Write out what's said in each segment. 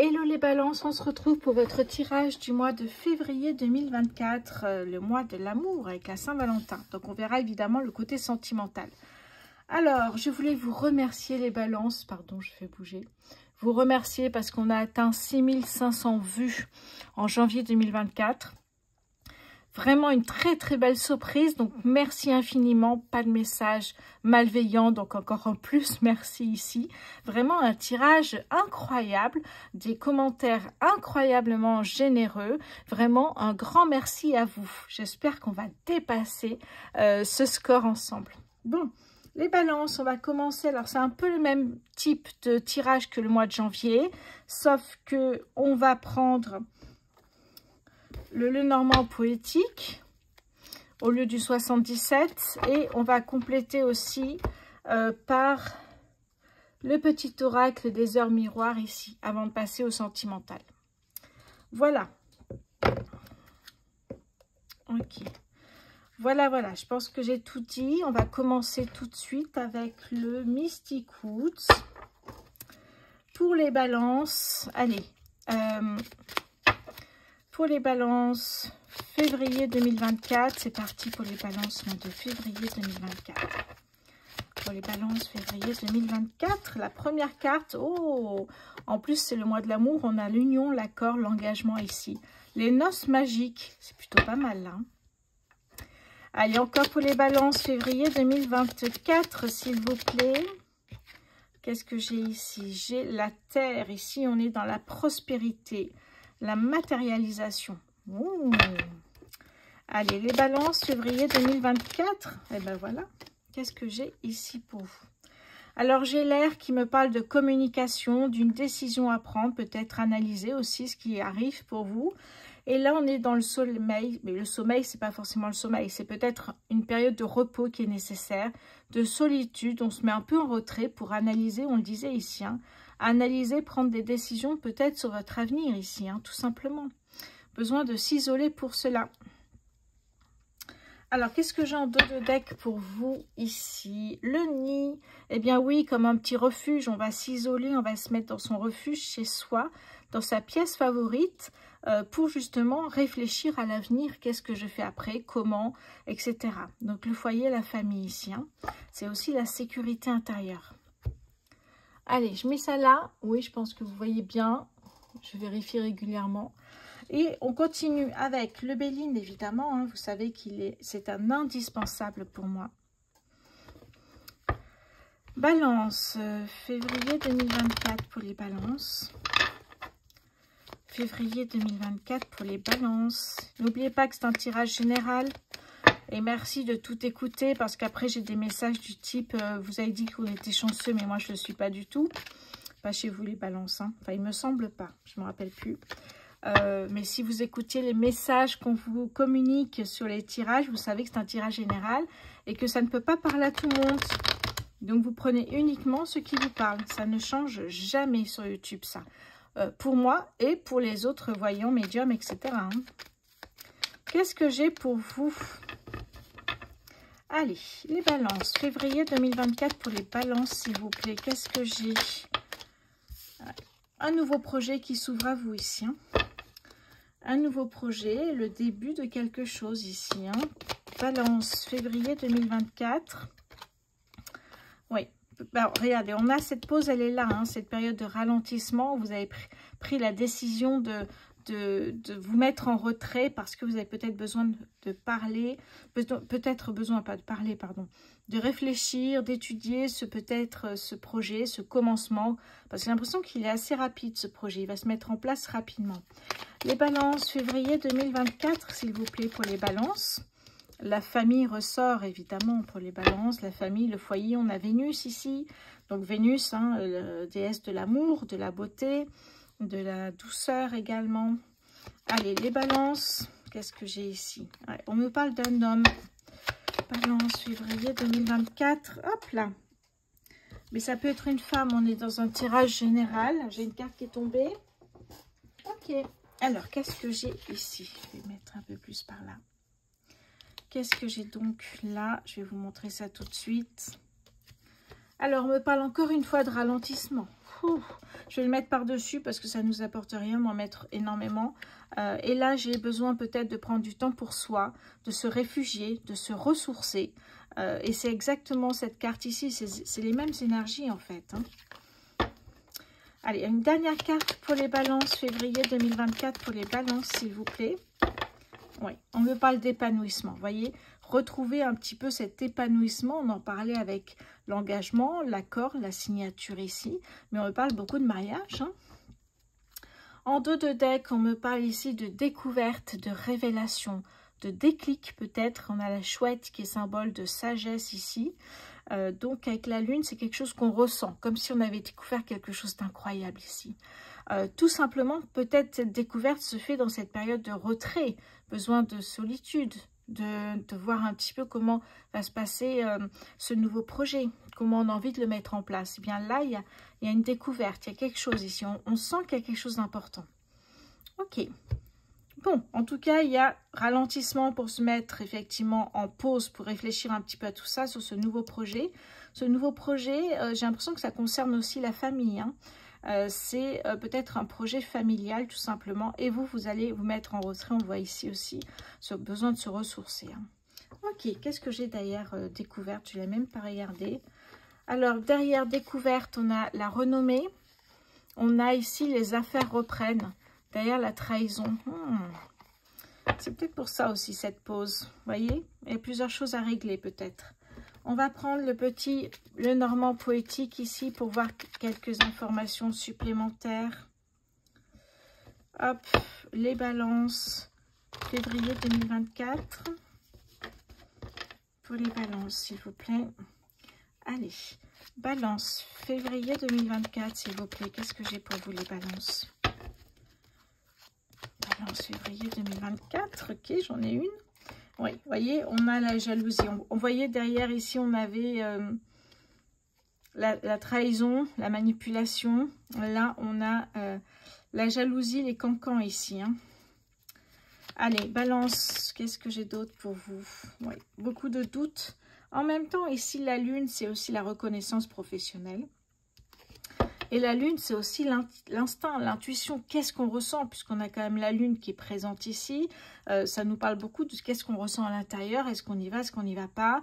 Hello les balances, on se retrouve pour votre tirage du mois de février 2024, le mois de l'amour avec la Saint-Valentin. Donc on verra évidemment le côté sentimental. Alors, je voulais vous remercier les balances, pardon, je fais bouger. Vous remercier parce qu'on a atteint 6500 vues en janvier 2024. Vraiment une très belle surprise, donc merci infiniment, pas de message malveillant, donc encore en plus merci ici. Vraiment un tirage incroyable, des commentaires incroyablement généreux, vraiment un grand merci à vous. J'espère qu'on va dépasser ce score ensemble. Bon, les balances, on va commencer, alors c'est un peu le même type de tirage que le mois de janvier, sauf que on va prendre le Lenormand poétique au lieu du 77 et on va compléter aussi par le petit oracle des heures miroirs ici avant de passer au sentimental. Voilà. Ok. Voilà, je pense que j'ai tout dit. On va commencer tout de suite avec le Mystic Woods. Pour les balances, allez, pour les balances février 2024, c'est parti pour les balances de février 2024. Pour les balances février 2024, la première carte, oh, en plus c'est le mois de l'amour, on a l'union, l'accord, l'engagement ici. Les noces magiques, c'est plutôt pas mal là. Allez, encore pour les balances février 2024, s'il vous plaît. Qu'est-ce que j'ai ici? J'ai la terre, ici on est dans la prospérité. La matérialisation. Ouh. Allez, les balances, février 2024. Et ben voilà. Qu'est-ce que j'ai ici pour vous? Alors, j'ai l'air qui me parle de communication, d'une décision à prendre, peut-être analyser aussi ce qui arrive pour vous. Et là, on est dans le sommeil. Mais le sommeil, c'est pas forcément le sommeil. C'est peut-être une période de repos qui est nécessaire, de solitude. On se met un peu en retrait pour analyser, on le disait ici, hein. Analyser, prendre des décisions peut-être sur votre avenir ici, hein, tout simplement. Besoin de s'isoler pour cela. Alors, qu'est-ce que j'ai en dos de deck pour vous ici? Le nid. Eh bien oui, comme un petit refuge, on va s'isoler, on va se mettre dans son refuge chez soi, dans sa pièce favorite, pour justement réfléchir à l'avenir. Qu'est-ce que je fais après? Comment? Etc. Donc, le foyer, la famille ici, hein. C'est aussi la sécurité intérieure. Allez, je mets ça là. Oui, je pense que vous voyez bien. Je vérifie régulièrement. Et on continue avec le Béline, évidemment. Hein. Vous savez c'est un indispensable pour moi. Balance, février 2024 pour les balances. Février 2024 pour les balances. N'oubliez pas que c'est un tirage général. Et merci de tout écouter parce qu'après j'ai des messages du type vous avez dit qu'on était chanceux mais moi je ne le suis pas du tout. Pas chez vous les balances. Hein. Enfin il me semble pas, je ne me rappelle plus. Mais si vous écoutiez les messages qu'on vous communique sur les tirages, vous savez que c'est un tirage général et que ça ne peut pas parler à tout le monde. Donc vous prenez uniquement ce qui vous parle. Ça ne change jamais sur YouTube ça. Pour moi et pour les autres voyants, médiums, etc. Hein. Qu'est-ce que j'ai pour vous ? Allez, les balances. Février 2024 pour les balances, s'il vous plaît. Qu'est-ce que j'ai? Un nouveau projet qui s'ouvre à vous ici. Hein. Un nouveau projet, le début de quelque chose ici. Hein. Balance, février 2024. Oui. Alors, regardez, on a cette pause, elle est là. Hein, cette période de ralentissement où vous avez pris la décision de vous mettre en retrait parce que vous avez peut-être besoin de parler, peut-être besoin, pas de parler, pardon, de réfléchir, d'étudier peut-être ce projet, ce commencement, parce que j'ai l'impression qu'il est assez rapide ce projet, il va se mettre en place rapidement. Les balances, février 2024, s'il vous plaît, pour les balances. La famille ressort évidemment pour les balances, la famille, le foyer, on a Vénus ici, donc Vénus, hein, déesse de l'amour, de la beauté, de la douceur également. Allez, les balances, qu'est-ce que j'ai ici? Ouais, on me parle d'un homme. Balance, février 2024, hop là. Mais ça peut être une femme, on est dans un tirage général. J'ai une carte qui est tombée. Ok, alors qu'est-ce que j'ai ici? Je vais mettre un peu plus par là. Qu'est-ce que j'ai donc là? Je vais vous montrer ça tout de suite. Alors, on me parle encore une fois de ralentissement. je vais le mettre par-dessus parce que ça ne nous apporte rien d'en mettre énormément. Et là, j'ai besoin peut-être de prendre du temps pour soi, de se réfugier, de se ressourcer. Et c'est exactement cette carte ici, c'est les mêmes énergies en fait. Hein. Allez, une dernière carte pour les balances, février 2024 pour les balances, s'il vous plaît. Oui, on me parle d'épanouissement, vous voyez, retrouver un petit peu cet épanouissement, on en parlait avec l'engagement, l'accord, la signature ici, mais on me parle beaucoup de mariage. Hein. En dos de deck, on me parle ici de découverte, de révélation, de déclic peut-être. On a la chouette qui est symbole de sagesse ici. Donc avec la lune, c'est quelque chose qu'on ressent, comme si on avait découvert quelque chose d'incroyable ici. Tout simplement, peut-être cette découverte se fait dans cette période de retrait, besoin de solitude, de voir un petit peu comment va se passer ce nouveau projet, comment on a envie de le mettre en place. Et bien là, il y a une découverte, il y a quelque chose ici, on sent qu'il y a quelque chose d'important. Ok. Bon, en tout cas, il y a ralentissement pour se mettre effectivement en pause, pour réfléchir un petit peu à tout ça, sur ce nouveau projet. Ce nouveau projet, j'ai l'impression que ça concerne aussi la famille. Hein. C'est peut-être un projet familial tout simplement. Et vous allez vous mettre en retrait, on le voit ici aussi, sur besoin de se ressourcer. Hein. Ok, qu'est-ce que j'ai derrière découverte? Je ne l'ai même pas regardé. Alors, derrière découverte, on a la renommée. On a ici les affaires reprennent. Derrière la trahison. C'est peut-être pour ça aussi cette pause. Vous voyez, il y a plusieurs choses à régler peut-être. On va prendre le normand poétique ici pour voir quelques informations supplémentaires. Hop, les balances, février 2024. Pour les balances, s'il vous plaît. Allez, balance, février 2024, s'il vous plaît. Qu'est-ce que j'ai pour vous les balances? Balance, février 2024, ok, j'en ai une. Oui, vous voyez, on a la jalousie. On voyait derrière ici, on avait la trahison, la manipulation. Là, on a la jalousie, les cancans ici. Hein. Allez, balance, qu'est-ce que j'ai d'autre pour vous? Oui, beaucoup de doutes. En même temps, ici, la lune, c'est aussi la reconnaissance professionnelle. Et la lune, c'est aussi l'instinct, l'intuition. Qu'est-ce qu'on ressent? Puisqu'on a quand même la lune qui est présente ici. Ça nous parle beaucoup de qu'est-ce qu'on ressent à l'intérieur. Est-ce qu'on y va, est-ce qu'on n'y va pas?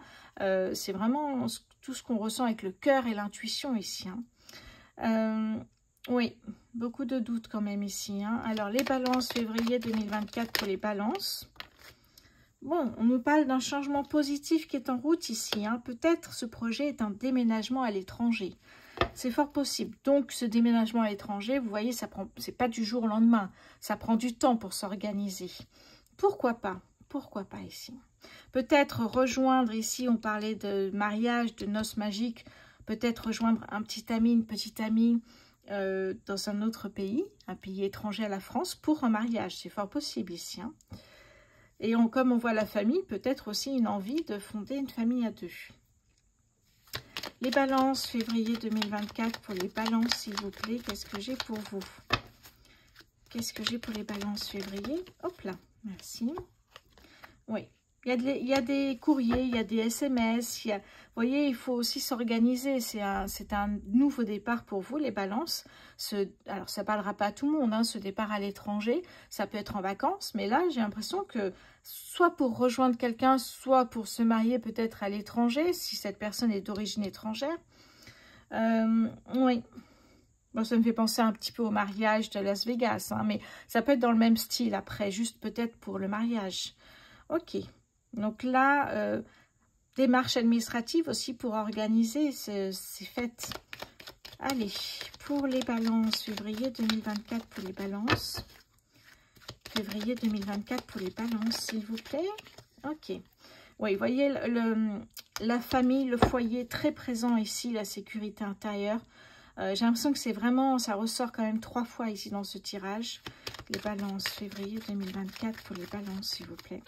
C'est vraiment tout ce qu'on ressent avec le cœur et l'intuition ici. Hein. Oui, beaucoup de doutes quand même ici. Hein. Alors, les balances, février 2024 pour les balances. Bon, on nous parle d'un changement positif qui est en route ici. Hein. Peut-être ce projet est un déménagement à l'étranger. C'est fort possible. Donc, ce déménagement à l'étranger, vous voyez, c'est pas du jour au lendemain. Ça prend du temps pour s'organiser. Pourquoi pas? Pourquoi pas ici? Peut-être rejoindre ici, on parlait de mariage, de noces magiques. Peut-être rejoindre un petit ami, une petite amie dans un autre pays, un pays étranger à la France, pour un mariage. C'est fort possible ici. Hein. Et comme on voit la famille, peut-être aussi une envie de fonder une famille à deux. Les balances, février 2024 pour les balances, s'il vous plaît. Qu'est-ce que j'ai pour vous? Qu'est-ce que j'ai pour les balances février? Hop là, merci. Oui, il y a des courriers, il y a des SMS. Vous voyez, il faut aussi s'organiser. C'est un nouveau départ pour vous, les balances. Alors, ça ne parlera pas à tout le monde, hein, ce départ à l'étranger. Ça peut être en vacances, mais là, j'ai l'impression que soit pour rejoindre quelqu'un, soit pour se marier peut-être à l'étranger, si cette personne est d'origine étrangère. Oui. Bon, ça me fait penser un petit peu au mariage de Las Vegas, hein, mais ça peut être dans le même style après, juste peut-être pour le mariage. Ok. Donc là, démarche administrative aussi pour organiser ces fêtes. Allez, pour les balances, février 2024 pour les balances. Février 2024 pour les balances, s'il vous plaît. Ok. Oui, vous voyez la famille, le foyer très présent ici, la sécurité intérieure. J'ai l'impression que c'est vraiment, ça ressort quand même 3 fois ici dans ce tirage. Les balances, février 2024 pour les balances, s'il vous plaît.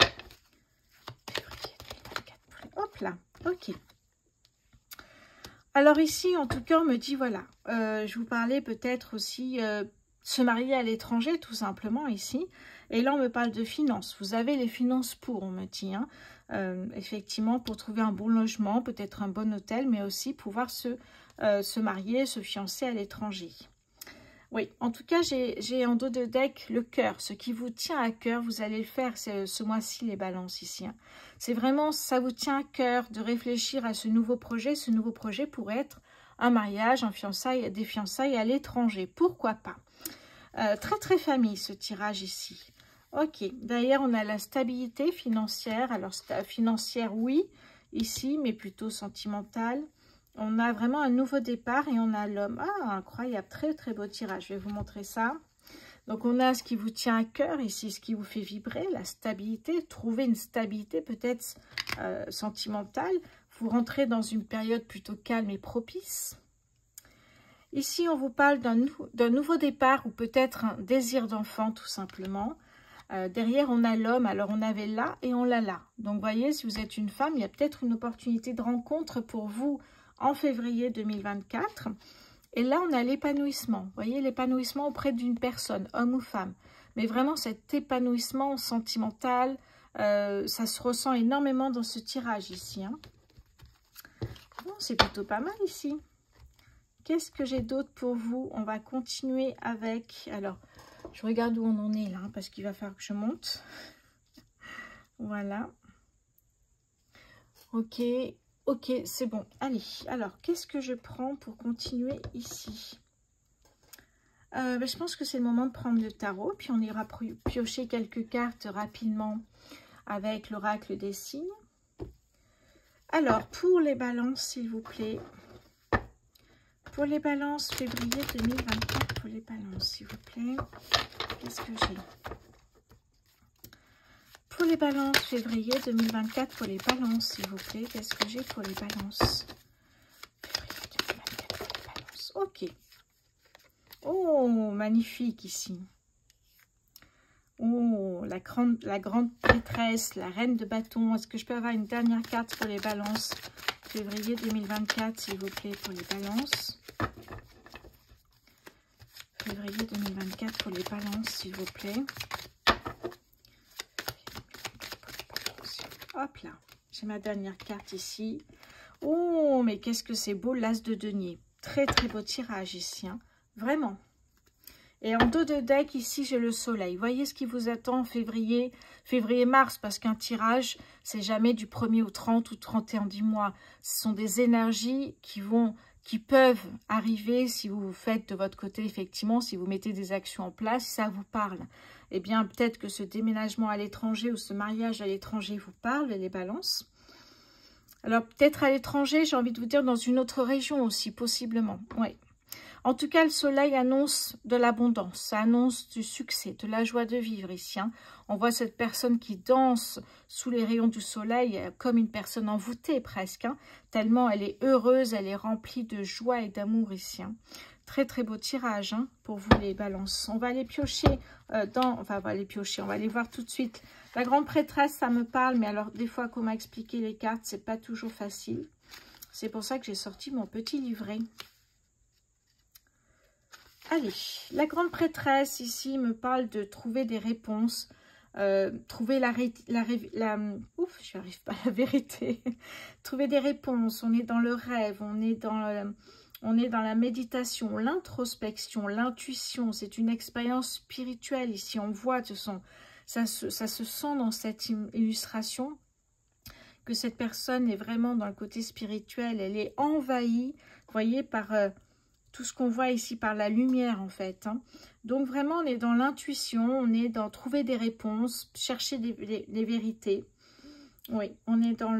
Février 2024 pour les... Hop là, ok. Alors ici, en tout cas, on me dit, voilà, je vous parlais peut-être aussi se marier à l'étranger, tout simplement, ici. Et là, on me parle de finances. Vous avez les finances pour, on me dit, hein. Effectivement, pour trouver un bon logement, peut-être un bon hôtel, mais aussi pouvoir se se marier, se fiancer à l'étranger. Oui, en tout cas, j'ai en dos de deck le cœur. Ce qui vous tient à cœur, vous allez le faire ce mois-ci, les balances ici. Hein. C'est vraiment, ça vous tient à cœur de réfléchir à ce nouveau projet. Ce nouveau projet pourrait être un mariage, des fiançailles à l'étranger. Pourquoi pas? Très, très famille, ce tirage ici. Ok, derrière, on a la stabilité financière. Alors, financière, oui, ici, mais plutôt sentimentale. On a vraiment un nouveau départ et on a l'homme. Ah, incroyable, très très beau tirage. Je vais vous montrer ça. Donc, on a ce qui vous tient à cœur ici, ce qui vous fait vibrer, la stabilité. Trouver une stabilité peut-être sentimentale. Vous rentrez dans une période plutôt calme et propice. Ici, on vous parle d'un nouveau départ ou peut-être un désir d'enfant tout simplement. Derrière, on a l'homme. Alors, on avait là et on l'a là. Donc, vous voyez, si vous êtes une femme, il y a peut-être une opportunité de rencontre pour vous en février 2024. Et là, on a l'épanouissement. Vous voyez, l'épanouissement auprès d'une personne, homme ou femme. Mais vraiment, cet épanouissement sentimental, ça se ressent énormément dans ce tirage ici. Hein. Bon, c'est plutôt pas mal ici. Qu'est-ce que j'ai d'autre pour vous? On va continuer avec... Alors, je regarde où on en est là, parce qu'il va falloir que je monte. Voilà. Ok. Ok, c'est bon. Allez, alors, qu'est-ce que je prends pour continuer ici? Je pense que c'est le moment de prendre le tarot. Puis, on ira piocher quelques cartes rapidement avec l'oracle des signes. Alors, pour les balances, s'il vous plaît. Pour les balances, février 2024, pour les balances, s'il vous plaît. Qu'est-ce que j'ai? Pour les balances, février 2024, pour les balances, s'il vous plaît. Qu'est-ce que j'ai pour les balances? Février 2024, pour les balances. Ok. Oh, magnifique ici. Oh, la grande prêtresse, la reine de bâton. Est-ce que je peux avoir une dernière carte pour les balances? Février 2024, s'il vous plaît, pour les balances. Février 2024, pour les balances, s'il vous plaît. Hop là, j'ai ma dernière carte ici. Oh, mais qu'est-ce que c'est beau, l'as de denier. Très, très beau tirage ici, hein. Vraiment. Et en dos de deck, ici, j'ai le soleil. Voyez ce qui vous attend en février, février-mars, parce qu'un tirage, c'est jamais du 1er au 30 ou 31 du mois. Ce sont des énergies qui peuvent arriver si vous faites de votre côté, effectivement, si vous mettez des actions en place, si ça vous parle. Eh bien, peut-être que ce déménagement à l'étranger ou ce mariage à l'étranger vous parle, les balances. Alors, peut-être à l'étranger, j'ai envie de vous dire dans une autre région aussi, possiblement. Oui. En tout cas, le soleil annonce de l'abondance, ça annonce du succès, de la joie de vivre ici. Hein. On voit cette personne qui danse sous les rayons du soleil comme une personne envoûtée presque, hein, tellement elle est heureuse, elle est remplie de joie et d'amour ici. Hein. Très très beau tirage hein, pour vous les balances. On va aller piocher on va aller voir tout de suite. La grande prêtresse, ça me parle, mais alors des fois qu'on m'a expliqué les cartes, c'est pas toujours facile. C'est pour ça que j'ai sorti mon petit livret. Allez, la grande prêtresse ici me parle de trouver des réponses, trouver ouf, je n'arrive pas à la vérité. Trouver des réponses, on est dans le rêve, on est dans la méditation, l'introspection, l'intuition. C'est une expérience spirituelle ici. On voit, ça se sent dans cette illustration que cette personne est vraiment dans le côté spirituel. Elle est envahie, vous voyez, par... tout ce qu'on voit ici par la lumière en fait. Hein. Donc vraiment on est dans l'intuition, on est dans trouver des réponses, chercher les vérités. Oui, on est dans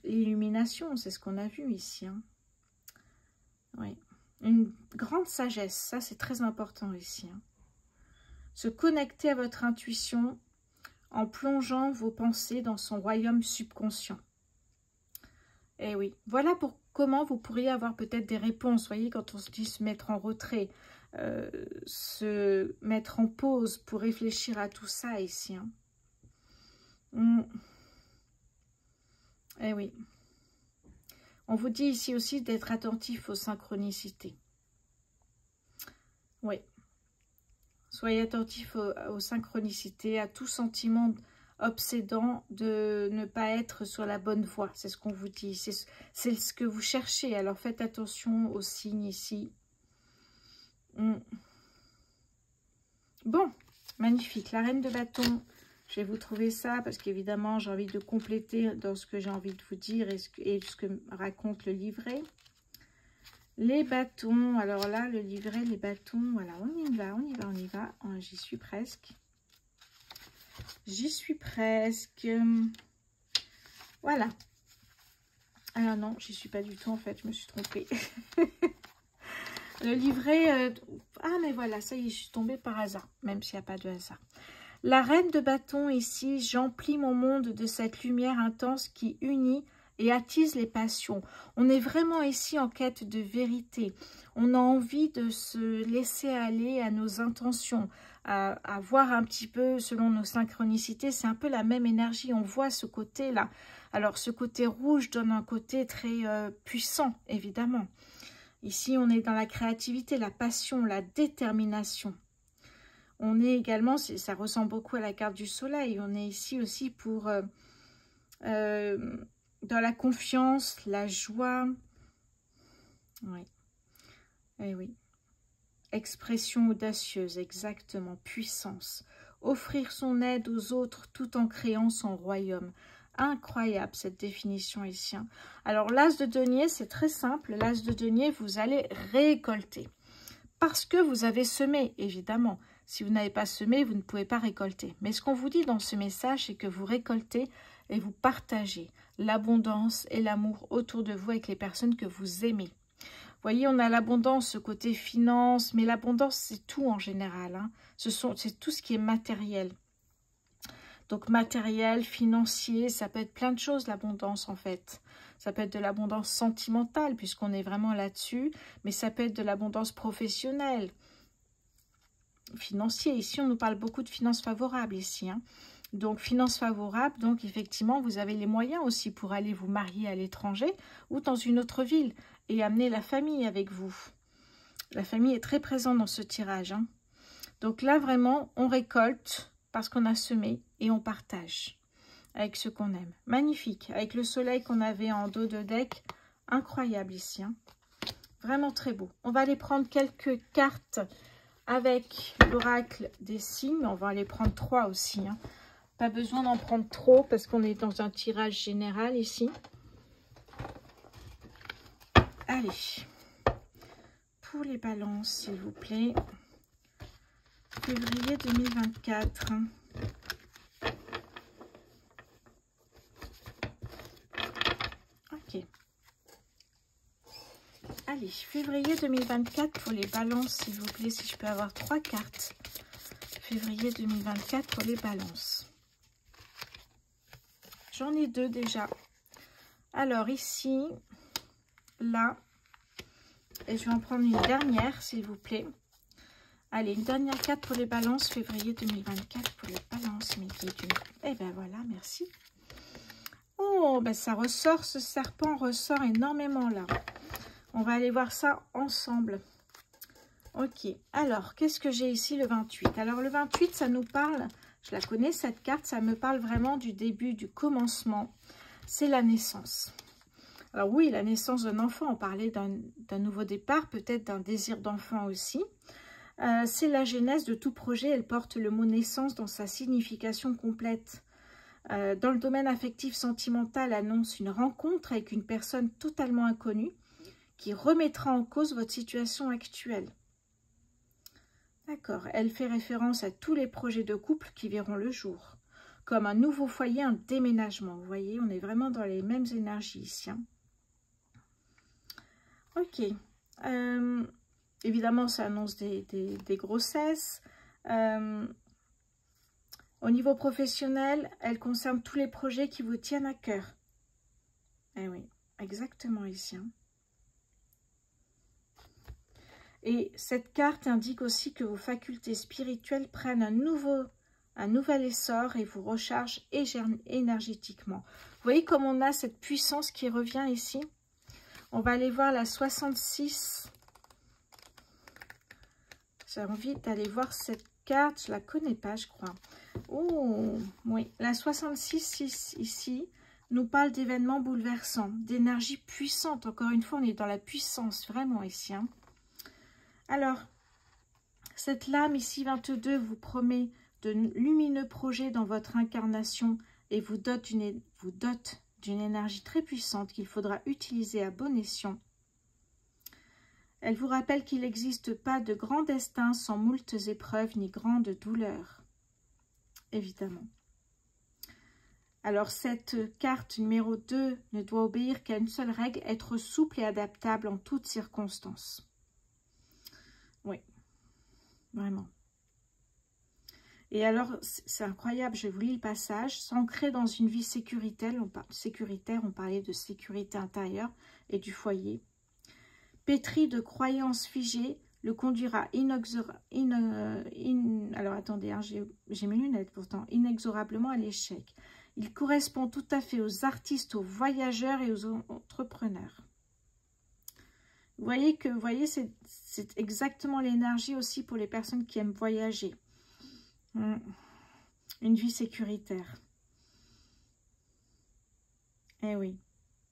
l'illumination, c'est ce qu'on a vu ici. Hein. Oui, une grande sagesse, ça c'est très important ici. Hein. Se connecter à votre intuition en plongeant vos pensées dans son royaume subconscient. Et oui, voilà comment vous pourriez avoir peut-être des réponses. Vous voyez, quand on se dit se mettre en retrait, se mettre en pause pour réfléchir à tout ça ici. Hein. Et oui. On vous dit ici aussi d'être attentif aux synchronicités. Oui. Soyez attentif aux synchronicités, à tout sentiment obsédant de ne pas être sur la bonne voie. C'est ce qu'on vous dit. C'est ce que vous cherchez. Alors faites attention aux signes ici. Bon, magnifique. La reine de bâton. Je vais vous trouver ça parce qu'évidemment, j'ai envie de compléter dans ce que j'ai envie de vous dire et ce que raconte le livret. Les bâtons. Alors là, le livret, les bâtons. Voilà, on y va, on y va, on y va. J'y suis presque. J'y suis presque. Voilà. Alors non, j'y suis pas du tout en fait. Je me suis trompée. Le livret... Ah mais voilà, ça y est, je suis tombée par hasard. Même s'il n'y a pas de hasard. La reine de bâton ici, j'emplis mon monde de cette lumière intense qui unit et attise les passions. On est vraiment ici en quête de vérité. On a envie de se laisser aller à nos intentions, à voir un petit peu selon nos synchronicités. C'est un peu la même énergie, on voit ce côté-là. Alors ce côté rouge donne un côté très puissant, évidemment. Ici, on est dans la créativité, la passion, la détermination. On est également, ça ressemble beaucoup à la carte du soleil, on est ici aussi pour dans la confiance, la joie. Oui. Eh oui. Expression audacieuse, exactement. Puissance. Offrir son aide aux autres tout en créant son royaume. Incroyable cette définition ici. Alors l'as de denier, c'est très simple. L'as de denier, vous allez récolter. Parce que vous avez semé, évidemment. Si vous n'avez pas semé, vous ne pouvez pas récolter. Mais ce qu'on vous dit dans ce message, c'est que vous récoltez et vous partagez l'abondance et l'amour autour de vous avec les personnes que vous aimez. Vous voyez, on a l'abondance, ce côté finance, mais l'abondance, c'est tout en général. Hein. C'est tout ce qui est matériel. Donc matériel, financier, ça peut être plein de choses, l'abondance en fait. Ça peut être de l'abondance sentimentale, puisqu'on est vraiment là-dessus, mais ça peut être de l'abondance professionnelle, financier. Ici, on nous parle beaucoup de finances favorables ici. Hein. Donc, finances favorables, donc effectivement, vous avez les moyens aussi pour aller vous marier à l'étranger ou dans une autre ville et amener la famille avec vous. La famille est très présente dans ce tirage. Hein. Donc là, vraiment, on récolte parce qu'on a semé et on partage avec ce qu'on aime. Magnifique. Avec le soleil qu'on avait en dos de deck, incroyable ici. Hein. Vraiment très beau. On va aller prendre quelques cartes avec l'oracle des signes. On va aller prendre 3 aussi. Hein. Pas besoin d'en prendre trop parce qu'on est dans un tirage général ici. Allez. Pour les balances, s'il vous plaît. Février 2024. Ok. Allez, février 2024 pour les balances, s'il vous plaît, si je peux avoir 3 cartes. Février 2024 pour les balances. J'en ai 2 déjà. Alors ici, là, et je vais en prendre une dernière, s'il vous plaît. Allez, une dernière carte pour les balances, février 2024 pour les balances, mes guides. Eh ben voilà, merci. Oh, ben ça ressort, ce serpent ressort énormément là. On va aller voir ça ensemble. Ok, alors, qu'est-ce que j'ai ici, le 28? Alors, le 28, ça nous parle, je la connais cette carte, ça me parle vraiment du début, du commencement. C'est la naissance. Alors oui, la naissance d'un enfant, on parlait d'un nouveau départ, peut-être d'un désir d'enfant aussi. C'est la genèse de tout projet, elle porte le mot naissance dans sa signification complète. Dans le domaine affectif sentimental, annonce une rencontre avec une personne totalement inconnue qui remettra en cause votre situation actuelle. D'accord, elle fait référence à tous les projets de couple qui verront le jour, comme un nouveau foyer, un déménagement. Vous voyez, on est vraiment dans les mêmes énergies ici. Hein. Ok. Évidemment, ça annonce des grossesses. Au niveau professionnel, elle concerne tous les projets qui vous tiennent à cœur. Eh oui, exactement ici. Hein. Et cette carte indique aussi que vos facultés spirituelles prennent un nouvel essor et vous rechargent énergétiquement. Vous voyez comme on a cette puissance qui revient ici. On va aller voir la 66. J'ai envie d'aller voir cette carte. Je ne la connais pas, je crois. Oh, oui. La 66 ici nous parle d'événements bouleversants, d'énergie puissante. Encore une fois, on est dans la puissance, vraiment ici. Hein. Alors, cette lame ici, 22, vous promet de lumineux projets dans votre incarnation et vous dote d'une énergie très puissante qu'il faudra utiliser à bon escient. Elle vous rappelle qu'il n'existe pas de grand destin sans moultes épreuves ni grandes douleurs. Évidemment. Alors, cette carte numéro 2 ne doit obéir qu'à une seule règle, être souple et adaptable en toutes circonstances. Oui, vraiment. Et alors, c'est incroyable, je vous lis le passage. S'ancrer dans une vie sécuritaire, on parlait de sécurité intérieure et du foyer. Pétri de croyances figées, le conduira alors attendez, hein, j'ai mes lunettes pourtant, inexorablement à l'échec. Il correspond tout à fait aux artistes, aux voyageurs et aux entrepreneurs. Vous voyez, c'est exactement l'énergie aussi pour les personnes qui aiment voyager. Une vie sécuritaire. Eh oui.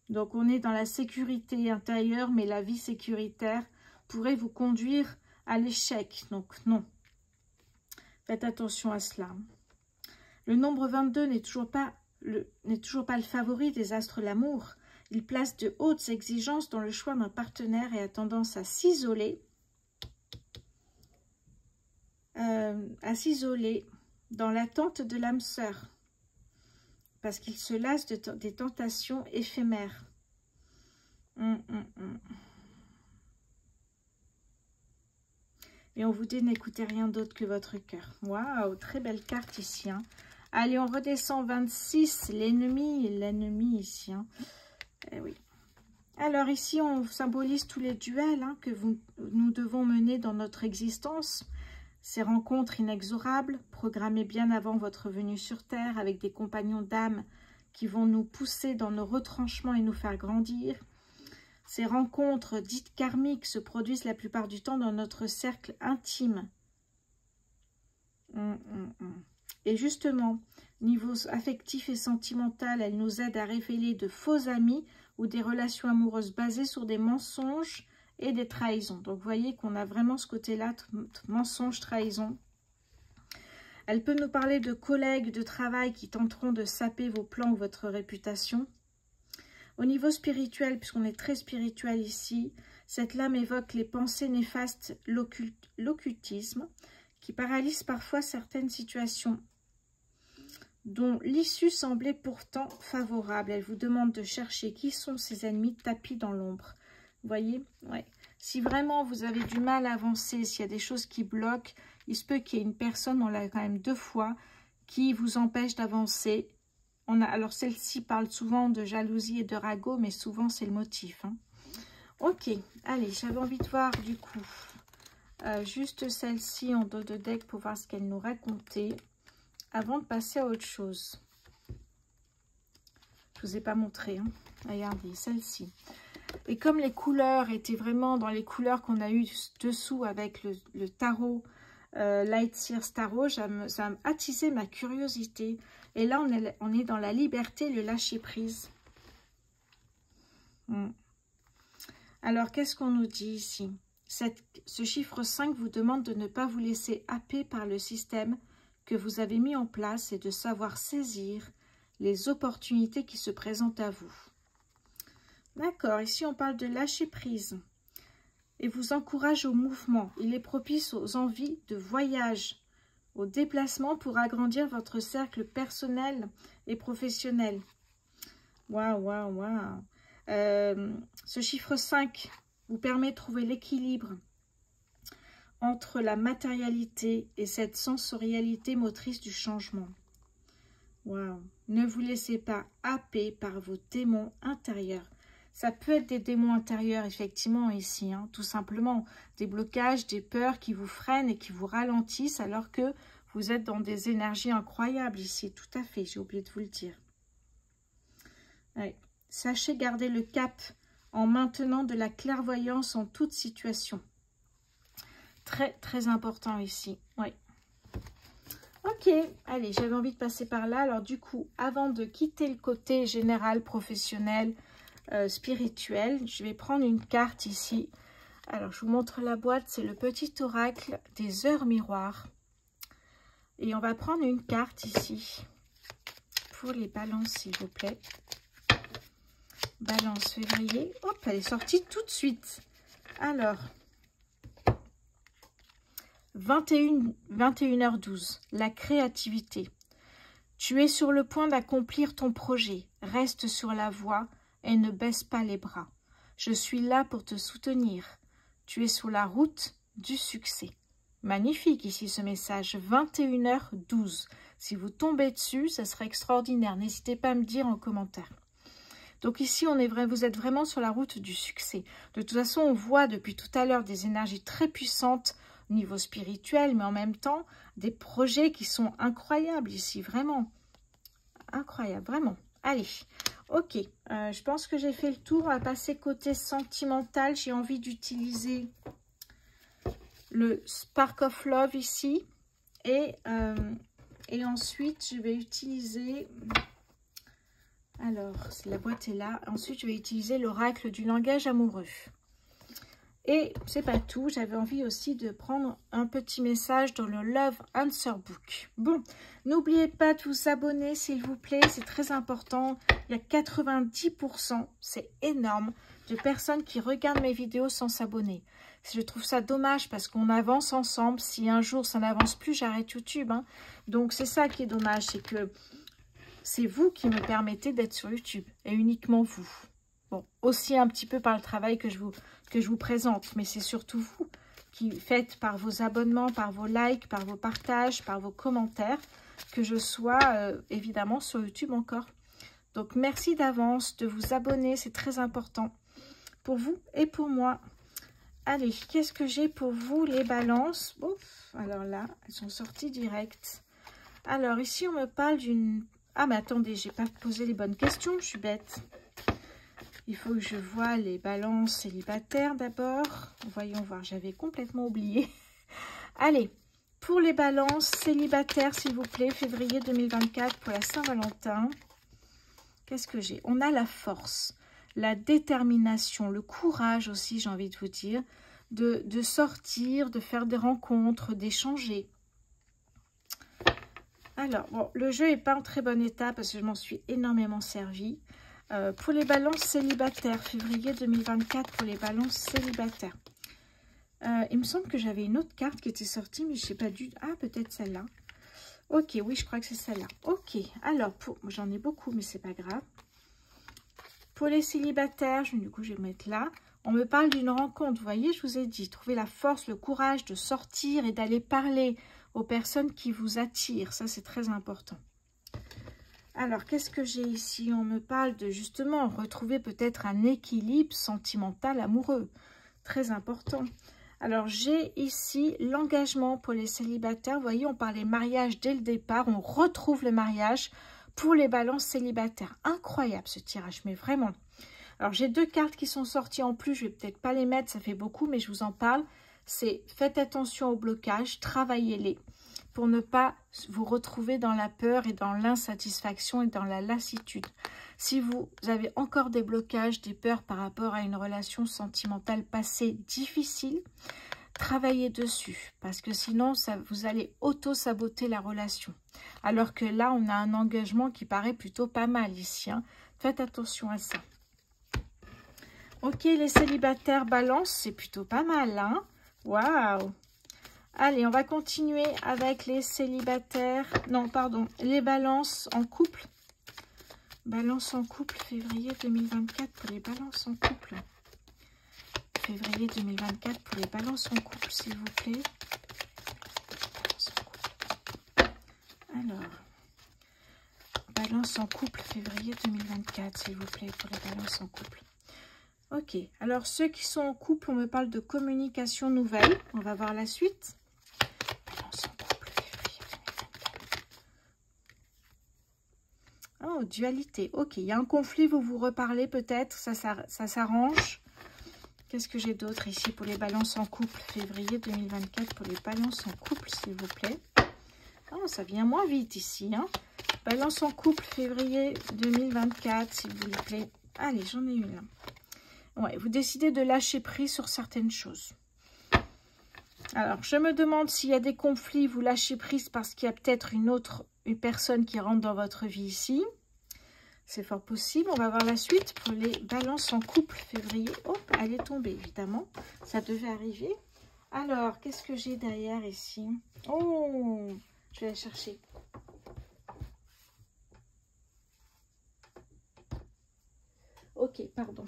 Donc on est dans la sécurité intérieure, mais la vie sécuritaire pourrait vous conduire à l'échec. Donc non. Faites attention à cela. Le nombre 22 n'est toujours pas le favori des astres l'amour. Il place de hautes exigences dans le choix d'un partenaire et a tendance à s'isoler. Dans l'attente de l'âme sœur. Parce qu'il se lasse des tentations éphémères. Et on vous dit, n'écoutez rien d'autre que votre cœur. Waouh, très belle carte ici. Hein. Allez, on redescend 26, l'ennemi ici. Hein. Eh oui. Alors ici, on symbolise tous les duels hein, que nous devons mener dans notre existence. Ces rencontres inexorables, programmées bien avant votre venue sur Terre, avec des compagnons d'âme qui vont nous pousser dans nos retranchements et nous faire grandir. Ces rencontres dites karmiques se produisent la plupart du temps dans notre cercle intime. Et justement, niveau affectif et sentimental, elles nous aident à révéler de faux amis ou des relations amoureuses basées sur des mensonges et des trahisons. Donc, vous voyez qu'on a vraiment ce côté-là, mensonge, trahison. Elle peut nous parler de collègues de travail qui tenteront de saper vos plans ou votre réputation. Au niveau spirituel, puisqu'on est très spirituel ici, cette lame évoque les pensées néfastes, l'occultisme, qui paralyse parfois certaines situations dont l'issue semblait pourtant favorable. Elle vous demande de chercher qui sont ces ennemis tapis dans l'ombre. Vous voyez, ouais. Si vraiment vous avez du mal à avancer, s'il y a des choses qui bloquent, il se peut qu'il y ait une personne, on l'a quand même 2 fois, qui vous empêche d'avancer. Alors celle-ci parle souvent de jalousie et de ragot, mais souvent c'est le motif. Hein. Ok, allez, j'avais envie de voir du coup juste celle-ci en dos de deck pour voir ce qu'elle nous racontait avant de passer à autre chose. Je ne vous ai pas montré. Hein. Regardez, celle-ci. Et comme les couleurs étaient vraiment dans les couleurs qu'on a eues dessous avec le tarot, Light Sears Tarot, ça a attisé ma curiosité. Et là, on est dans la liberté, le lâcher-prise. Alors, qu'est-ce qu'on nous dit ici? Ce chiffre 5 vous demande de ne pas vous laisser happer par le système que vous avez mis en place et de savoir saisir les opportunités qui se présentent à vous. D'accord, ici on parle de lâcher-prise. Et vous encourage au mouvement. Il est propice aux envies de voyage, au déplacement pour agrandir votre cercle personnel et professionnel. Waouh, waouh, waouh. Ce chiffre 5 vous permet de trouver l'équilibre entre la matérialité et cette sensorialité motrice du changement. Waouh. Ne vous laissez pas happer par vos démons intérieurs. Ça peut être des démons intérieurs, effectivement, ici, hein, tout simplement. Des blocages, des peurs qui vous freinent et qui vous ralentissent alors que vous êtes dans des énergies incroyables ici. Tout à fait, j'ai oublié de vous le dire. Ouais. Sachez garder le cap en maintenant de la clairvoyance en toute situation. Très, très important ici. Oui. Ok, allez, j'avais envie de passer par là. Alors du coup, avant de quitter le côté général, professionnel, spirituel, je vais prendre une carte ici. Alors, je vous montre la boîte. C'est le petit oracle des heures miroirs. Et on va prendre une carte ici pour les balances, s'il vous plaît. Balance février. Hop, elle est sortie tout de suite. Alors, 21h12, la créativité. Tu es sur le point d'accomplir ton projet. Reste sur la voie et ne baisse pas les bras. Je suis là pour te soutenir. Tu es sur la route du succès. Magnifique ici ce message, 21h12. Si vous tombez dessus, ça serait extraordinaire. N'hésitez pas à me dire en commentaire. Donc ici, vous êtes vraiment sur la route du succès. De toute façon, on voit depuis tout à l'heure des énergies très puissantes au niveau spirituel, mais en même temps, des projets qui sont incroyables ici, vraiment. Incroyable, vraiment. Allez, ok, je pense que j'ai fait le tour. On va passer côté sentimental. J'ai envie d'utiliser le Spark of Love ici. Et ensuite, je vais utiliser... Alors, la boîte est là. Ensuite, je vais utiliser l'oracle du langage amoureux. Et c'est pas tout, j'avais envie aussi de prendre un petit message dans le Love Answer Book. Bon, n'oubliez pas de vous abonner s'il vous plaît, c'est très important. Il y a 90%, c'est énorme, de personnes qui regardent mes vidéos sans s'abonner. Je trouve ça dommage parce qu'on avance ensemble. Si un jour ça n'avance plus, j'arrête YouTube. Hein. Donc c'est ça qui est dommage, c'est que c'est vous qui me permettez d'être sur YouTube et uniquement vous. Bon, aussi un petit peu par le travail que je vous présente, mais c'est surtout vous qui faites par vos abonnements, par vos likes, par vos partages, par vos commentaires, que je sois évidemment sur YouTube encore. Donc merci d'avance de vous abonner, c'est très important pour vous et pour moi. Allez, qu'est-ce que j'ai pour vous les balances? Ouf, alors là, elles sont sorties direct. Alors ici, on me parle d'une... Ah mais attendez, j'ai pas posé les bonnes questions, je suis bête. Il faut que je voie les balances célibataires d'abord. Voyons voir, j'avais complètement oublié. Allez, pour les balances célibataires, s'il vous plaît, février 2024 pour la Saint-Valentin. Qu'est-ce que j'ai? On a la force, la détermination, le courage aussi, j'ai envie de vous dire, de sortir, de faire des rencontres, d'échanger. Alors, bon, le jeu n'est pas en très bon état parce que je m'en suis énormément servi. Pour les balances célibataires, février 2024 pour les balances célibataires. Il me semble que j'avais une autre carte qui était sortie, mais je ne sais pas du... Ah, peut-être celle-là. Ok, oui, je crois que c'est celle-là. Ok, alors, j'en ai beaucoup, mais c'est pas grave. Pour les célibataires, du coup, je vais mettre là. On me parle d'une rencontre, vous voyez, je vous ai dit, trouver la force, le courage de sortir et d'aller parler aux personnes qui vous attirent. Ça, c'est très important. Alors, qu'est-ce que j'ai ici? On me parle de, justement, retrouver peut-être un équilibre sentimental amoureux. Très important. Alors, j'ai ici l'engagement pour les célibataires. Vous voyez, on parlait mariage dès le départ. On retrouve le mariage pour les balances célibataires. Incroyable ce tirage, mais vraiment. Alors, j'ai deux cartes qui sont sorties en plus. Je vais peut-être pas les mettre, ça fait beaucoup, mais je vous en parle. C'est faites attention aux blocages, travaillez-les pour ne pas vous retrouver dans la peur et dans l'insatisfaction et dans la lassitude. Si vous avez encore des blocages, des peurs par rapport à une relation sentimentale passée difficile, travaillez dessus parce que sinon vous allez auto-saboter la relation. Alors que là, on a un engagement qui paraît plutôt pas mal ici. Hein. Faites attention à ça. Ok, les célibataires balance, c'est plutôt pas mal. Hein. Waouh! Allez, on va continuer avec les célibataires. Non, pardon, les balances en couple. Balance en couple, février 2024 pour les balances en couple. Février 2024 pour les balances en couple, s'il vous plaît. Alors, balance en couple, février 2024, s'il vous plaît, pour les balances en couple. Ok, alors ceux qui sont en couple, on me parle de communication nouvelle. On va voir la suite. Oh, dualité. Ok, il y a un conflit, vous vous reparlez peut-être, ça s'arrange. Qu'est-ce que j'ai d'autre ici pour les balances en couple? Février 2024 pour les balances en couple, s'il vous plaît. Oh, ça vient moins vite ici. Hein. Balance en couple, février 2024, s'il vous plaît. Allez, j'en ai une là. Ouais, vous décidez de lâcher prise sur certaines choses. Alors, je me demande s'il y a des conflits, vous lâchez prise parce qu'il y a peut-être une personne qui rentre dans votre vie ici. C'est fort possible. On va voir la suite pour les balances en couple février. Oh, elle est tombée, évidemment. Ça devait arriver. Alors, qu'est-ce que j'ai derrière ici? Oh, je vais la chercher. Ok, pardon.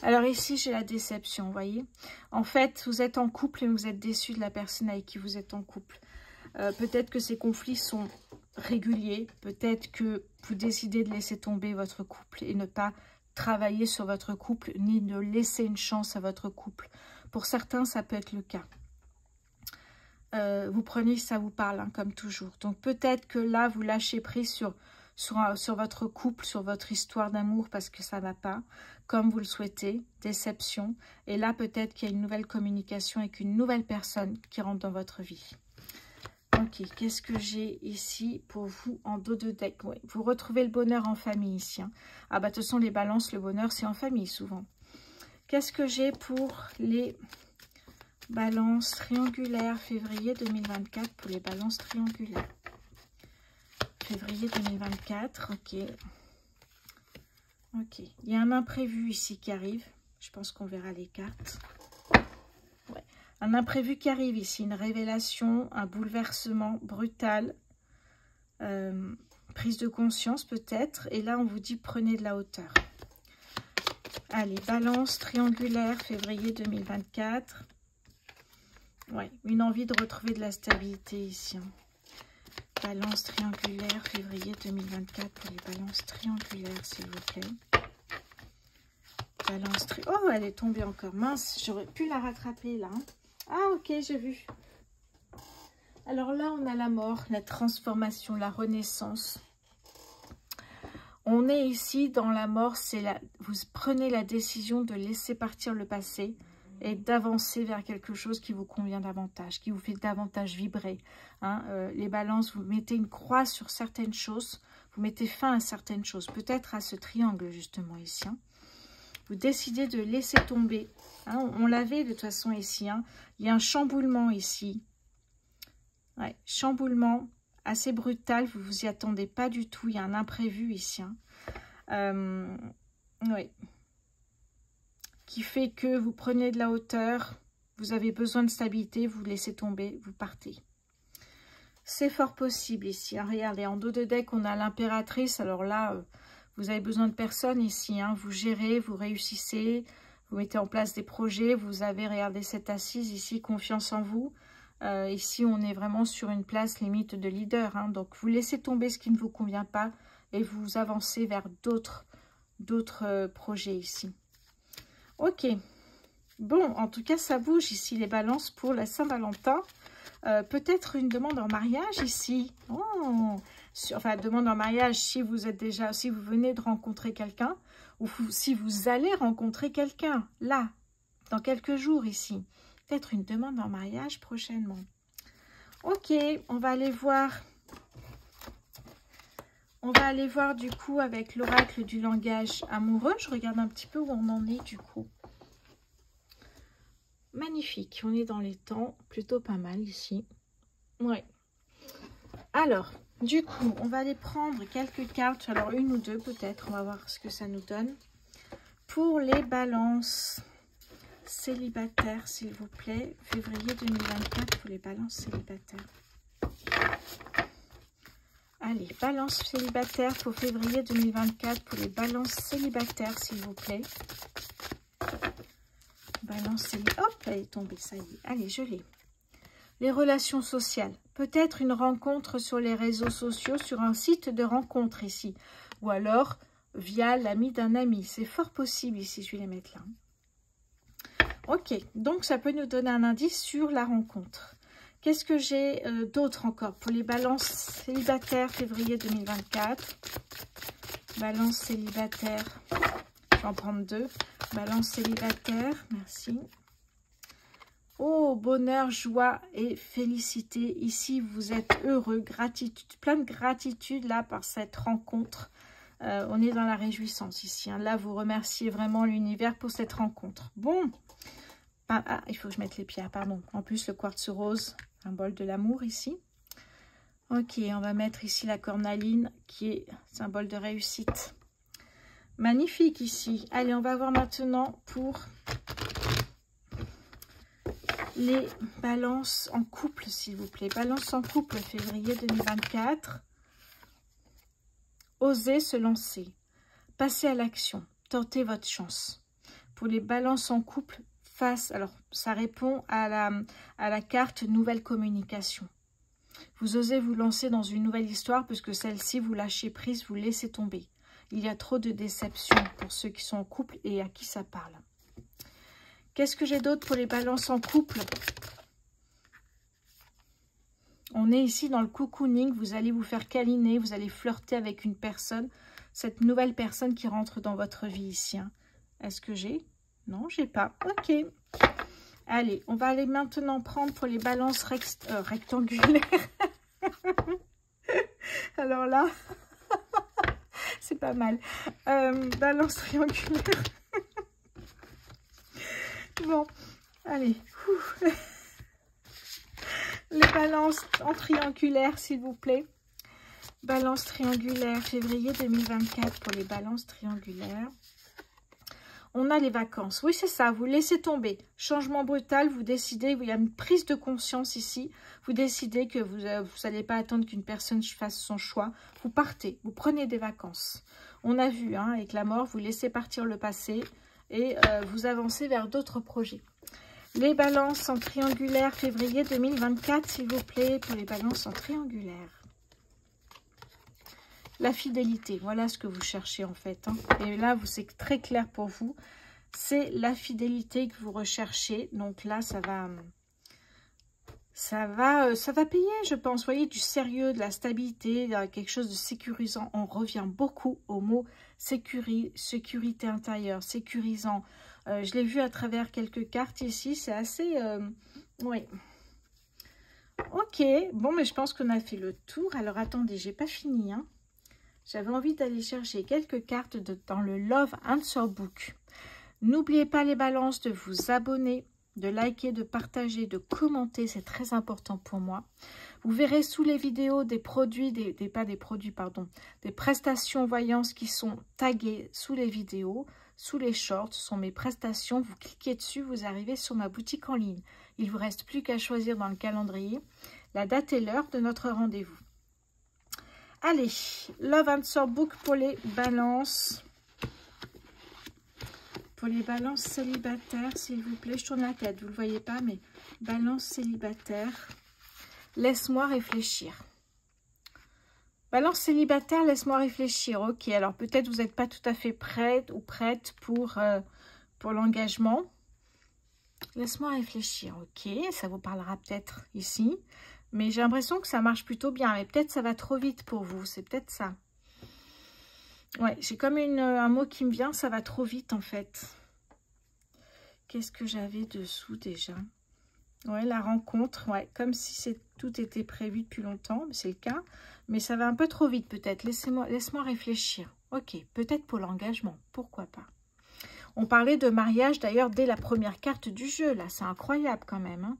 Alors ici, j'ai la déception, vous voyez. En fait, vous êtes en couple et vous êtes déçu de la personne avec qui vous êtes en couple. Peut-être que ces conflits sont réguliers. Peut-être que vous décidez de laisser tomber votre couple et ne pas travailler sur votre couple, ni de laisser une chance à votre couple. Pour certains, ça peut être le cas. Vous prenez si ça vous parle, hein, comme toujours. Donc peut-être que là, vous lâchez prise sur votre couple, sur votre histoire d'amour parce que ça ne va pas, comme vous le souhaitez, déception. Et là, peut-être qu'il y a une nouvelle communication avec une nouvelle personne qui rentre dans votre vie. Ok, qu'est-ce que j'ai ici pour vous en dos de deck? Ouais, vous retrouvez le bonheur en famille ici. Hein. Ah bah de toute façon, les balances, le bonheur, c'est en famille souvent. Qu'est-ce que j'ai pour les balances triangulaires février 2024 pour les balances triangulaires? Février 2024, ok. Ok, il y a un imprévu ici qui arrive. Je pense qu'on verra les cartes. Ouais. Un imprévu qui arrive ici, une révélation, un bouleversement brutal, prise de conscience peut-être. Et là, on vous dit prenez de la hauteur. Allez, balance triangulaire, février 2024. Ouais, une envie de retrouver de la stabilité ici. Hein. Balance triangulaire, février 2024 pour les balances triangulaires, s'il vous plaît. Balance triangulaire. Oh, elle est tombée encore. Mince, j'aurais pu la rattraper là. Hein. Ah, ok, j'ai vu. Alors là, on a la mort, la transformation, la renaissance. On est ici dans la mort, vous prenez la décision de laisser partir le passé et d'avancer vers quelque chose qui vous convient davantage, qui vous fait davantage vibrer. Hein, les balances, vous mettez une croix sur certaines choses, vous mettez fin à certaines choses, peut-être à ce triangle justement ici. Hein. Vous décidez de laisser tomber. Hein, on l'avait de toute façon ici. Hein. Il y a un chamboulement ici. Ouais, chamboulement assez brutal, vous ne vous y attendez pas du tout. Il y a un imprévu ici. Hein. Oui. Qui fait que vous prenez de la hauteur, vous avez besoin de stabilité, vous laissez tomber, vous partez. C'est fort possible ici. Hein. Regardez, en dos de deck, on a l'impératrice. Alors là, vous avez besoin de personne ici. Hein. Vous gérez, vous réussissez, vous mettez en place des projets. Vous avez, regardez cette assise ici, confiance en vous. Ici, on est vraiment sur une place limite de leader. Hein. Donc, vous laissez tomber ce qui ne vous convient pas et vous avancez vers d'autres projets ici. Ok. Bon, en tout cas, ça bouge ici, les balances pour la Saint-Valentin. Peut-être une demande en mariage ici. Oh, enfin, demande en mariage si vous venez de rencontrer quelqu'un ou si vous allez rencontrer quelqu'un, là, dans quelques jours ici. Peut-être une demande en mariage prochainement. Ok, on va aller voir. On va aller voir du coup avec l'oracle du langage amoureux. Je regarde un petit peu où on en est du coup. Magnifique, on est dans les temps, plutôt pas mal ici. Ouais. Alors, du coup, on va aller prendre quelques cartes, alors une ou deux peut-être, on va voir ce que ça nous donne. Pour les balances célibataires, s'il vous plaît, février 2024 pour les balances célibataires. Allez, balance célibataire pour février 2024 pour les balances célibataires, s'il vous plaît. Balance célibataire. Hop, elle est tombée, ça y est. Allez, je l'ai. Les relations sociales. Peut-être une rencontre sur les réseaux sociaux, sur un site de rencontre ici. Ou alors via l'ami d'un ami. C'est fort possible ici, je vais les mettre là. Ok, donc ça peut nous donner un indice sur la rencontre. Qu'est-ce que j'ai d'autre encore pour les balances célibataires février 2024? Balance célibataire, je vais en prendre deux. Balance célibataire, merci. Oh, bonheur, joie et félicité. Ici, vous êtes heureux, gratitude, plein de gratitude là par cette rencontre. On est dans la réjouissance ici. Hein. Là, vous remerciez vraiment l'univers pour cette rencontre. Bon. Ah, il faut que je mette les pierres, pardon. En plus, le quartz rose, symbole de l'amour ici. Ok, on va mettre ici la cornaline qui est symbole de réussite. Magnifique ici. Allez, on va voir maintenant pour les balances en couple, s'il vous plaît. Balance en couple, février 2024. Osez se lancer. Passez à l'action. Tentez votre chance. Pour les balances en couple, alors ça répond à la carte nouvelle communication. Vous osez vous lancer dans une nouvelle histoire puisque celle-ci, vous lâchez prise, vous laissez tomber. Il y a trop de déception pour ceux qui sont en couple et à qui ça parle. Qu'est-ce que j'ai d'autre pour les balances en couple? On est ici dans le cocooning, vous allez vous faire câliner, vous allez flirter avec une personne, cette nouvelle personne qui rentre dans votre vie ici. Hein. Est-ce que j'ai? Non, j'ai pas. Ok. Allez, on va aller maintenant prendre pour les balances rectangulaires. Alors là, c'est pas mal. Balance triangulaire. Bon, allez. Les balances en triangulaire, s'il vous plaît. Balance triangulaire, février 2024 pour les balances triangulaires. On a les vacances. Oui, c'est ça. Vous laissez tomber. Changement brutal. Vous décidez. Il y a une prise de conscience ici. Vous décidez que vous n'allez pas attendre qu'une personne fasse son choix. Vous partez. Vous prenez des vacances. On a vu, hein, avec la mort, vous laissez partir le passé et vous avancez vers d'autres projets. Les balances en triangulaire, février 2024, s'il vous plaît, pour les balances en triangulaire. La fidélité, voilà ce que vous cherchez en fait. Hein. Et là, c'est très clair pour vous. C'est la fidélité que vous recherchez. Donc là, ça va payer, je pense. Vous voyez, du sérieux, de la stabilité, quelque chose de sécurisant. On revient beaucoup au mot sécurité intérieure, sécurisant. Je l'ai vu à travers quelques cartes ici. C'est assez... oui. Ok, bon, mais je pense qu'on a fait le tour. Alors, attendez, j'ai pas fini, hein. J'avais envie d'aller chercher quelques cartes dans le Love Answer Book. N'oubliez pas les balances de vous abonner, de liker, de partager, de commenter. C'est très important pour moi. Vous verrez sous les vidéos des produits, des prestations voyances qui sont taguées sous les vidéos, sous les shorts. Ce sont mes prestations. Vous cliquez dessus, vous arrivez sur ma boutique en ligne. Il ne vous reste plus qu'à choisir dans le calendrier la date et l'heure de notre rendez-vous. Allez, Love Answer Book pour les balances. Pour les balances célibataires, s'il vous plaît. Je tourne la tête, vous ne le voyez pas, mais balance célibataire. Laisse-moi réfléchir. Balance célibataire, laisse-moi réfléchir. Ok, alors peut-être vous n'êtes pas tout à fait prête ou prête pour l'engagement. Laisse-moi réfléchir. Ok, ça vous parlera peut-être ici. Mais j'ai l'impression que ça marche plutôt bien. Mais peut-être ça va trop vite pour vous. C'est peut-être ça. Ouais, j'ai comme un mot qui me vient. Ça va trop vite en fait. Qu'est-ce que j'avais dessous déjà? Ouais, la rencontre. Ouais, comme si tout était prévu depuis longtemps. C'est le cas. Mais ça va un peu trop vite peut-être. Laisse-moi réfléchir. Ok, peut-être pour l'engagement. Pourquoi pas? On parlait de mariage d'ailleurs dès la première carte du jeu. Là, c'est incroyable quand même. Hein.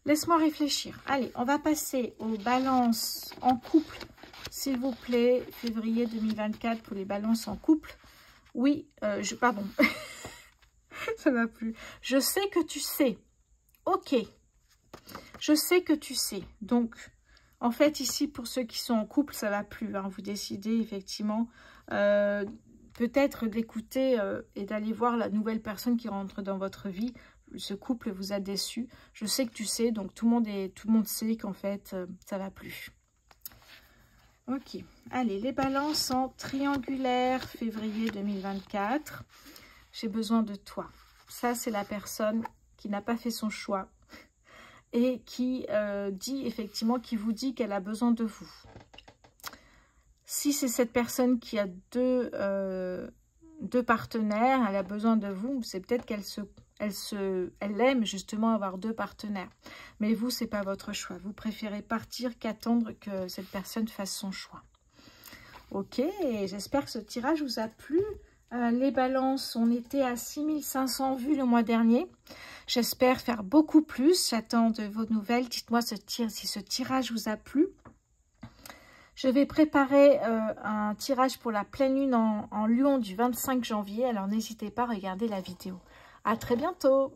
Laisse-moi réfléchir. Allez, on va passer aux balances en couple, s'il vous plaît. Février 2024 pour les balances en couple. Oui, pardon. Ça va plus. Je sais que tu sais. Ok. Je sais que tu sais. Donc, en fait, ici, pour ceux qui sont en couple, ça va plus. Hein. Vous décidez effectivement peut-être d'écouter et d'aller voir la nouvelle personne qui rentre dans votre vie. Ce couple vous a déçu. Je sais que tu sais, donc tout le monde sait qu'en fait, ça va plus. Ok. Allez, les balances en triangulaire, février 2024. J'ai besoin de toi. Ça, c'est la personne qui n'a pas fait son choix et qui dit effectivement, qui vous dit qu'elle a besoin de vous. Si c'est cette personne qui a deux partenaires, elle a besoin de vous, c'est peut-être qu'elle elle aime justement avoir 2 partenaires. Mais vous, c'est pas votre choix. Vous préférez partir qu'attendre que cette personne fasse son choix. Ok, et j'espère que ce tirage vous a plu. Les balances, on était à 6500 vues le mois dernier. J'espère faire beaucoup plus. J'attends de vos nouvelles. Dites-moi si ce tirage vous a plu. Je vais préparer un tirage pour la pleine lune en Lion du 25 janvier. Alors n'hésitez pas à regarder la vidéo. À très bientôt.